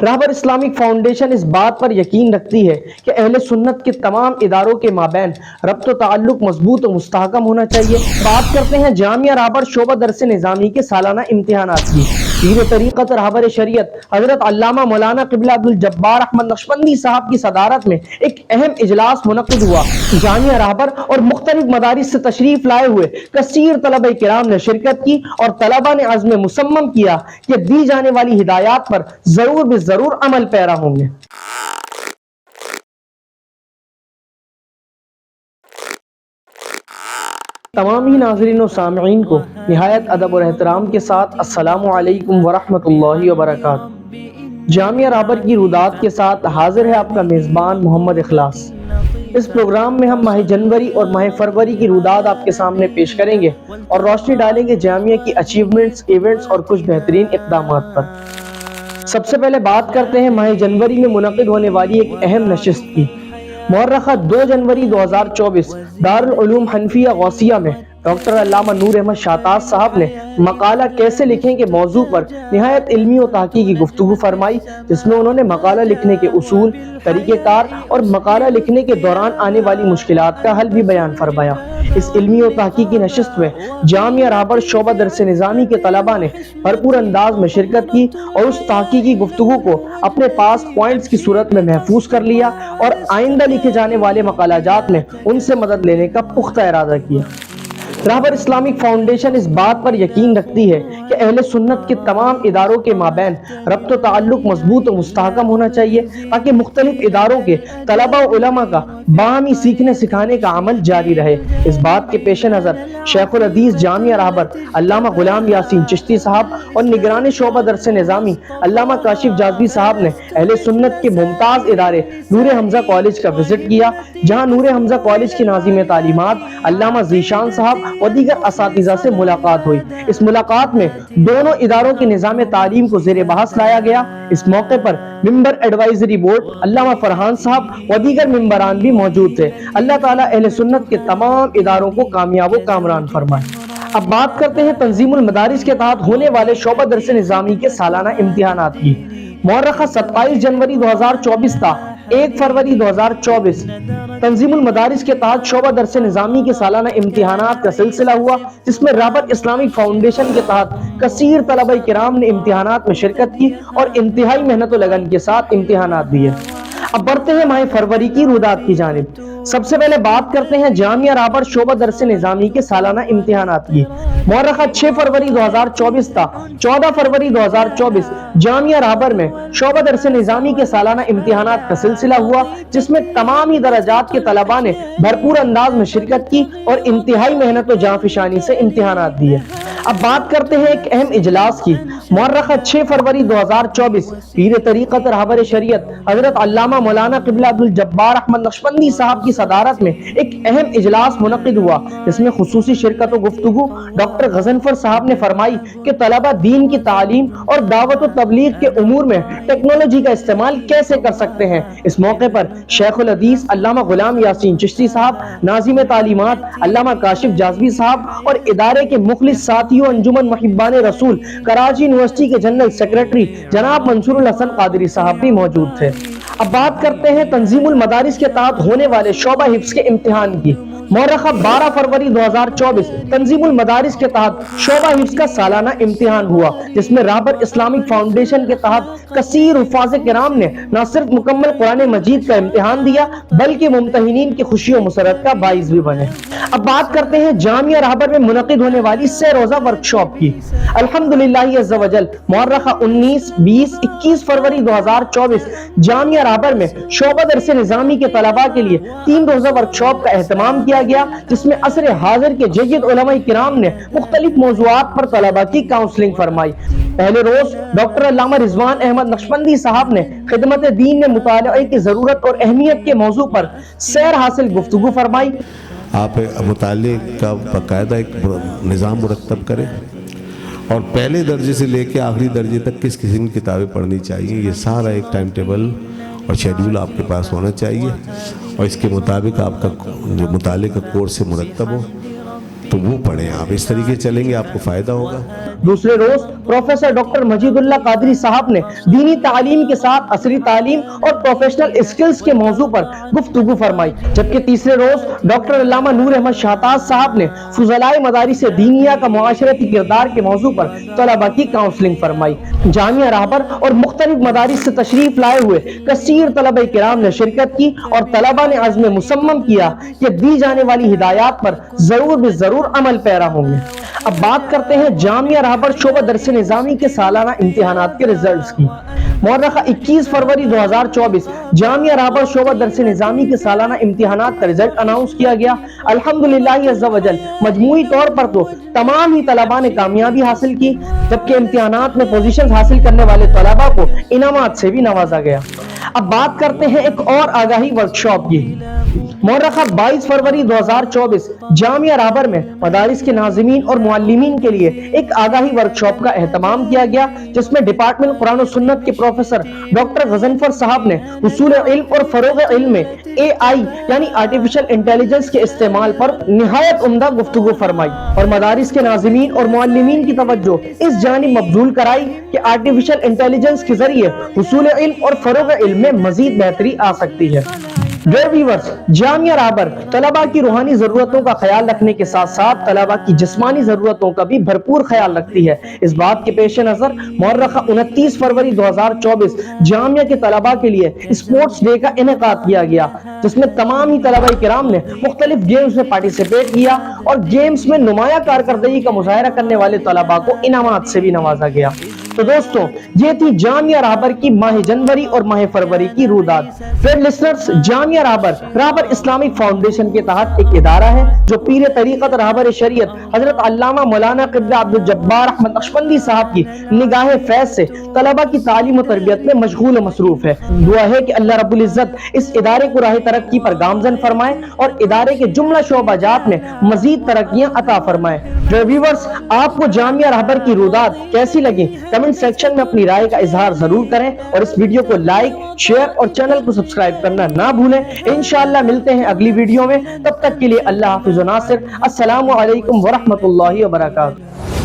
راہبر Islamic foundation اس بات پر یقین رکھتی ہے کہ اہل سنت کے تمام اداروں کے مابین ربط و تعلق مضبوط و مستحکم ہونا چاہیے۔ بات کرتے ہیں جامعہ راہبر شعبہ درس نظامی کے سالانہ امتحانات کی۔ پیر طریقت راہبر شریعت حضرت علامہ مولانا قبلہ عبدالجبار احمد نقشبندی صاحب کی صدارت میں ایک اہم اجلاس منعقد ہوا۔ جامعہ راہبر اور مختلف مدارس سے تشریف لائے ہوئے کثیر طلبہ کرام نے شرکت کی اور طلبہ نے عزم مصمم کیا کہ دی جانے والی ہدایات پر ضرور بے ضرور عمل پیرا ہوں گے۔ تمام ہی ناظرین و سامعین کو نہایت ادب اور احترام کے ساتھ السلام علیکم ورحمۃ اللہ وبرکاتہ۔ جامعہ راہبر کی رودات کے ساتھ حاضر ہے آپ کا میزبان محمد اخلاص۔ اس پروگرام میں ہم ماہ جنوری اور ماہ فروری کی رودات آپ کے سامنے پیش کریں گے اور روشنی ڈالیں گے جامعہ کی اچیومنٹس، ایونٹس اور کچھ بہترین اقدامات پر۔ سب سے پہلے بات کرتے ہیں ماہ جنوری میں منعقد ہونے والی ایک اہم نشست کی۔ مورخہ 2 جنوری 2024 دارالعلوم حنفیہ غوثیہ میں ڈاکٹر علامہ نور احمد شاہتاز صاحب نے مقالہ کیسے لکھیں کے موضوع پر نہایت علمی و تحقیقی گفتگو فرمائی، جس میں انہوں نے مقالہ لکھنے کے اصول، طریقہ کار اور مقالہ لکھنے کے دوران آنے والی مشکلات کا حل بھی بیان فرمایا۔ اس علمی و تحقیقی نشست میں جامعہ راہبر شعبہ درس نظامی کے طلباء نے بھرپور انداز میں شرکت کی اور اس تحقیقی گفتگو کو اپنے پاس پوائنٹس کی صورت میں محفوظ کر لیا اور آئندہ لکھے جانے والے مقالہ جات میں ان سے مدد لینے کا پختہ ارادہ کیا۔ راہبر اسلامک فاؤنڈیشن اس بات پر یقین رکھتی ہے کہ اہل سنت کے تمام اداروں کے مابین ربط و تعلق مضبوط و مستحکم ہونا چاہیے تاکہ مختلف اداروں کے طلباء و علماء کا باہمی سیکھنے سکھانے کا عمل جاری رہے۔ اس بات کے پیش نظر شیخ الحدیث جامعہ راہبر علامہ غلام یاسین چشتی صاحب اور نگران شعبہ درس نظامی علامہ کاشف جازبی صاحب نے اہل سنت کے ممتاز ادارے نور حمزہ کالج کا وزٹ کیا، جہاں نور حمزہ کالج کی ناظم تعلیمات علامہ ذیشان صاحب اور دیگر اساتذہ سے ملاقات ہوئی۔ اس ملاقات میں دونوں اداروں کے نظام تعلیم کو زیر بحث لایا گیا۔ اس موقع پر ممبر ایڈوائزری بورڈ علامہ فرحان صاحب و دیگر ممبران بھی موجود تھے۔ اللہ تعالیٰ اہل سنت کے تمام اداروں کو کامیاب و کامران فرمائے۔ اب بات کرتے ہیں تنظیم المدارس کے تحت ہونے والے شعبہ درس نظامی کے سالانہ امتحانات کی۔ مورخہ 27 جنوری 2024 تا 1 فروری 2024 تنظیم المدارس کے تحت شعبہ درس نظامی کے سالانہ امتحانات کا سلسلہ ہوا، جس میں راہبر اسلامک فاؤنڈیشن کے تحت کثیر طلبہ کرام نے امتحانات میں شرکت کی اور انتہائی محنت و لگن کے ساتھ امتحانات دیے۔ اب بڑھتے ہیں ماہ فروری کی رودات کی جانب۔ سب سے پہلے بات کرتے ہیں جامعہ راہبر شعبہ درس نظامی کے سالانہ امتحانات کی۔ مورخہ 6 فروری 2024 تا 14 فروری 2024 جامعہ راہبر میں شعبہ درس نظامی کے سالانہ امتحانات کا سلسلہ ہوا، جس میں تمام ہی درجات کے طلباء نے بھرپور انداز میں شرکت کی اور انتہائی محنت و جانفشانی سے امتحانات دیے۔ اب بات کرتے ہیں ایک اہم اجلاس کی۔ مورخہ 6 فروری 2024 پیر طریقت راہبر شریعت حضرت علامہ مولانا قبلہ عبدالجبار احمد نقشبندی صاحب کی صدارت میں ایک اہم اجلاس منعقد ہوا، جس میں خصوصی شرکت و گفتگو ڈاکٹر غضنفر صاحب نے فرمائی کہ طلبہ دین کی تعلیم اور دعوت و تبلیغ کے امور میں ٹیکنالوجی کا استعمال کیسے کر سکتے ہیں۔ اس موقع پر شیخ الحدیث علامہ غلام یاسین چشتی صاحب، ناظم تعلیمات علامہ کاشف جازبی صاحب اور ادارے کے مخلص ساتھیوں انجمن محبان رسول کراچی یونیورسٹی کے جنرل سیکریٹری جناب منصور الحسن قادری صاحب بھی موجود تھے۔ اب بات کرتے ہیں تنظیم المدارس کے تحت ہونے والے شعبہ حفظ کے امتحان کی۔ مورخہ 12 فروری 2024 تنظیم المدارس کے تحت شعبہ حفظ کا سالانہ امتحان ہوا، جس میں راہبر اسلامک فاؤنڈیشن کے تحت کثیر حفاظ کرام نے نہ صرف مکمل قرآن مجید کا امتحان دیا بلکہ ممتحنین کی خوشی و مسرت کا باعث بھی بنے۔ اب بات کرتے ہیں جامعہ راہبر میں منعقد ہونے والی 3 روزہ ورکشاپ کی۔ الحمدللہ عز و جل مورخہ 19، 20، 21 فروری 2024 جامعہ راہبر میں شعبہ درس نظامی کے طلباء کے لیے 3 روزہ ورکشاپ کا اہتمام کیا گیا، جس میں عصر حاضر کے جید علماء کرام نے مختلف موضوعات پر طلباء کی کاؤنسلنگ فرمائی۔ پہلے روز ڈاکٹر علامہ رضوان احمد نقشبندی صاحب نے خدمت دین میں مطالعے کی ضرورت اور اہمیت کے موضوع پر سیر حاصل گفتگو فرمائی۔ آپ مطالعے کا باقاعدہ ایک نظام مرتب کریں اور پہلے درجے سے لے کے آخری درجے تک کس قسم کی کتابیں پڑھنی چاہیے، یہ سارا ایک ٹائم ٹیبل اور شیڈول آپ کے پاس ہونا چاہیے اور اس کے مطابق آپ کا جو مطالعے کا کورس مرتب ہو۔ تو وہ پڑھیں آپ. اس طریقے چلیں گے آپ کو فائدہ ہوگا. دوسرے روز پروفیسر ڈاکٹر مجید اللہ قادری صاحب نے دینی تعلیم کے ساتھ عصری تعلیم اور پروفیشنل اسکلز کے موضوع پر گفتگو فرمائی. جبکہ تیسرے روز ڈاکٹر علامہ نور احمد شاہتاز صاحب نے فضلائے مدارس دینیہ کا معاشرتی کردار کے موضوع پر طلباء کی کاؤنسلنگ فرمائی. جامعہ راہبر اور مختلف مدارس سے تشریف لائے ہوئے کثیر طلباء کرام نے شرکت کی اور طلباء نے عزم مصمم کیا کہ دی جانے والی ہدایات پر ضرور بے ضرور عمل پیرا ہوں گے. اب بات کرتے ہیں جامعہ راہبر شعبہ درس نظامی کے سالانہ امتحانات کے ریزلٹس کی. مورخہ 21 فروری 2024 جامعہ راہبر شعبہ درس نظامی کے سالانہ امتحانات کا رزلٹ اناؤنس کیا گیا. الحمدللہ عز و جل مجموعی طور پر تو تمام ہی طلباء نے کامیابی حاصل کی، جبکہ امتحانات میں پوزیشنز حاصل کرنے والے طلباء کو انعامات سے بھی نوازا گیا. اب بات کرتے ہیں ایک اور آگاہی ورکشاپ کی. مورخہ 22 فروری 2024 جامعہ راہبر میں مدارس کے ناظمین اور معلمین کے لیے ایک آگاہی ورکشاپ کا اہتمام کیا گیا، جس میں ڈپارٹمنٹ قرآن و سنت کے پروفیسر ڈاکٹر غضنفر صاحب نے حصول علم اور فروغ علم میں AI یعنی آرٹیفیشل انٹیلیجنس کے استعمال پر نہایت عمدہ گفتگو فرمائی اور مدارس کے ناظمین اور معلمین کی توجہ اس جانب مبذول کرائی کہ آرٹیفیشل انٹیلیجنس کے ذریعے حصول علم اور فروغ علم میں مزید بہتری آ سکتی ہے. ڈیئر ویورز، جامعہ راہبر طلباء کی روحانی ضرورتوں کا خیال رکھنے کے ساتھ ساتھ طلباء کی جسمانی ضرورتوں کا بھی بھرپور خیال رکھتی ہے. اس بات کے پیش نظر مورخہ 29 فروری 2024 جامعہ کے طلباء کے لیے اسپورٹس ڈے کا انعقاد کیا گیا، جس میں تمام ہی طلباء کرام نے مختلف گیمز میں پارٹیسپیٹ کیا اور گیمز میں نمایاں کارکردگی کا مظاہرہ کرنے والے طلباء کو انعامات سے بھی نوازا گیا. تو دوستوں، یہ تھی جامعہ راہبر کی ماہ جنوری اور ماہ فروری کی رویداد. ڈیئر لسنرز، جامعہ راہبر اسلامک فاؤنڈیشن کے تحت ایک ادارہ ہے جو پیر طریقت راہبر شریعت حضرت علامہ مولانا قبلہ عبدالجبار احمد نقشبندی صاحب کی نگاہ فیض سے طلباء کی تعلیم و تربیت میں مشغول و مصروف ہے. دعا ہے کہ اللہ رب العزت اس ادارے کو راہ ترقی پر گامزن فرمائے اور ادارے کے جملہ شعبہ جات میں مزید ترقیاں عطا فرمائے. ڈیئر ویورز، آپ کو جامعہ راہبر کی رویداد کیسی لگی؟ کمنٹ سیکشن میں اپنی رائے کا اظہار ضرور کریں اور اس ویڈیو کو لائک، شیئر اور چینل کو سبسکرائب کرنا نہ بھولیں. انشاءاللہ ملتے ہیں اگلی ویڈیو میں. تب تک کے لیے اللہ حافظ و ناصر. السلام علیکم ورحمۃ اللہ وبرکاتہ.